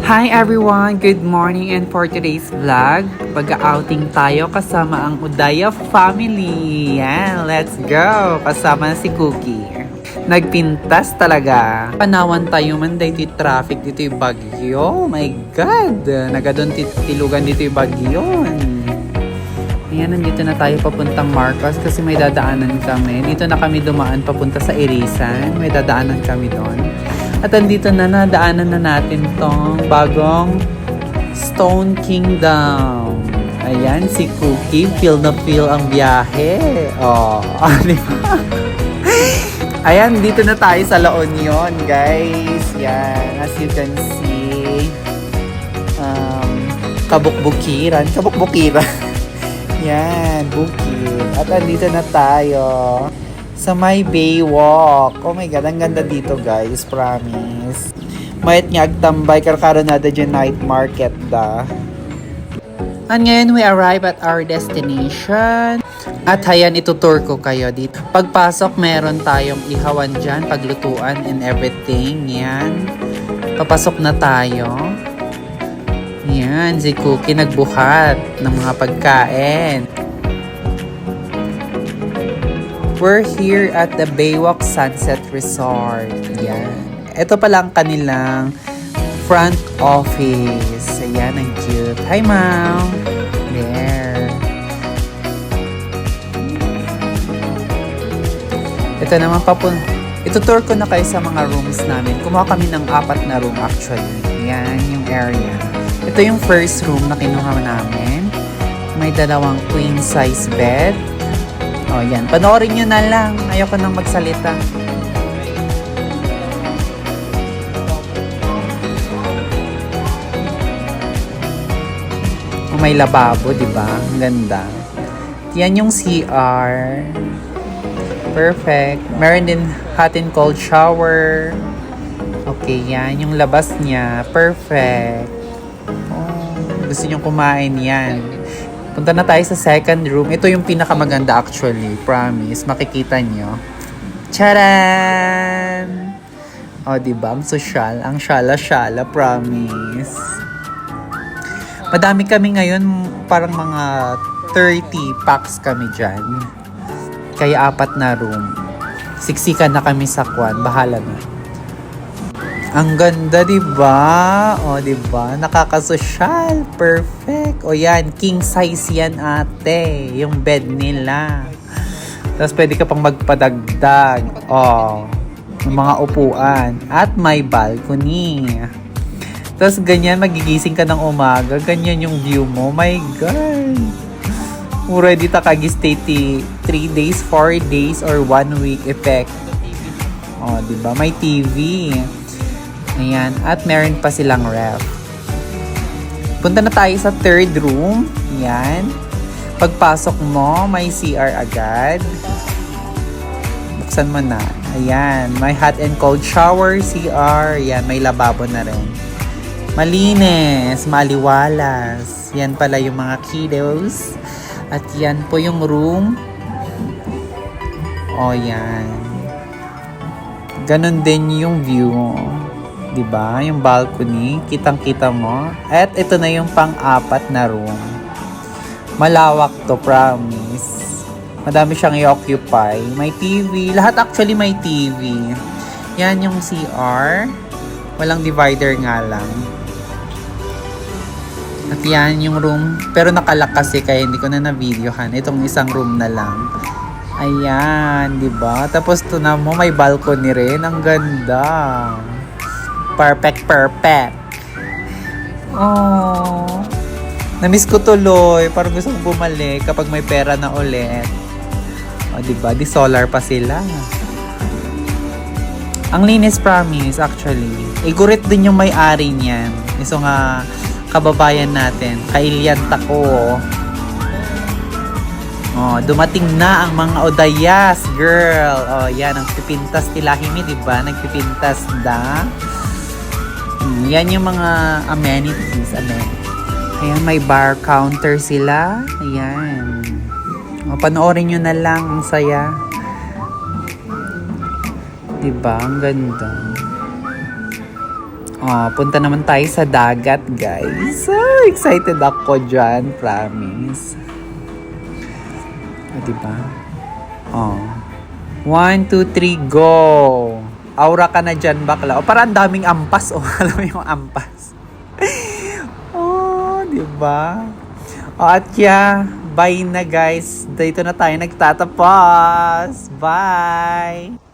Hi everyone! Good morning, and for today's vlog, pag-outing tayo kasama ang Udaya family. Yan, let's go! Kasama si Cookie. Nagpintas talaga. Panawan tayo man dito yung traffic, dito yung bagyo. Oh my God! Nagadon tilugan dito yung bagyo. Ayan, nandito na tayo papuntang Marcos kasi may dadaanan kami. Dito na kami dumaan papunta sa Irisan. May dadaanan kami doon. At andito na, nadaanan na natin tong bagong Stone Kingdom. Ayan, si Cookie. Feel na feel ang biyahe. Oh, di ba? Ayan, dito na tayo sa La Union, guys. Yan, as you can see. Kabukbukiran. Yan, bukid. At andito na tayo sa may Baywalk. Oh my God, ang ganda dito, guys. Promise. Mayat nga agtambay karkaroon na dyan night market da. And ngayon, we arrive at our destination. At hayan, itutour ko kayo dito. Pagpasok, meron tayong ihawan dyan, paglutuan and everything. Yan. Papasok na tayo. Yan, si Cookie nagbuhat ng mga pagkain. We're here at the Baywalk Sunset Resort. Yan. Ito pala ang kanilang front office. Ayan, ang cute. Hi, Mom! There. Ito naman itutour ko na kayo sa mga rooms namin. Kumuha kami ng 4 na room actually. Yan, yung area. Ito yung first room na kinuha namin. May 2 queen size bed. O yan, panoorin nyo na lang. Ayoko nang magsalita. O, may lababo, di ba? Ang ganda. Yan yung CR. Perfect. Meron din hot and cold shower. Okay, yan. Yung labas niya. Perfect. Gusto nyo kumain yan. Punta na tayo sa second room. Ito yung pinakamaganda actually. Promise. Makikita nyo. Charan! O, diba? Ang social. Ang syala-syala. Promise. Madami kami ngayon. Parang mga 30 packs kami dyan. Kaya 4 na room. Siksikan na kami sa kwan. Bahala na. Ang ganda, diba? O, diba? Nakakasosyal. Perfect. O, yan. King size yan, ate. Yung bed nila. Tapos, pwede ka pang magpadagdag. O, yung mga upuan. At may balcony. Tapos, ganyan, magigising ka ng umaga. Ganyan yung view mo. My God. Ready ta kag-stay 3 days, 4 days, or 1 week effect. O, diba? May TV. Ayan. At meron pa silang ref. Punta na tayo sa third room. Ayan. Pagpasok mo, may CR agad. Buksan mo na. Ayan. May hot and cold shower, CR. Ayan. May lababo na rin. Malinis. Maliwalas. Yan pala yung mga kiddos. At yan po yung room. O, yan. Ganon din yung view. Diba? Yung balcony, kitang-kita mo. At ito na yung pang-4 na room. Malawak to, promise. Madami siyang i-occupy. May TV. Lahat actually may TV. Yan yung CR. Walang divider nga lang. At yan yung room. Pero nakalock kasi kaya hindi ko na na-videohan. Itong isang room na lang. Ayan, diba? Tapos ito na mo, may balcony rin. Ang ganda. Perfect. Oh. Na-miss ko tuloy. Parang gusto kong bumalik kapag may pera na ulit. O, diba? Di solar pa sila. Ang linis, promise, actually. Igurit din yung may-ari niyan. Iso nga kababayan natin. Kailyanta ko. Oh, dumating na ang mga Odayas, girl. Oh, yan. Ang pipintas nila. Himi, diba? Nagpipintas da. Yan yung mga amenities. Ayan, may bar counter sila. Ayan. O, panoorin nyo na lang. Ang saya. Diba? Ang ganda. Oh, punta naman tayo sa dagat, guys. So excited ako dyan, promise. O, diba? Oh. 1, 2, 3, go! Aura ka na dyan, bakla. O, parang daming ampas. O, alam mo yung ampas. Oh, diba? O, at bye na, guys. Dito na tayo nagtatapos. Bye!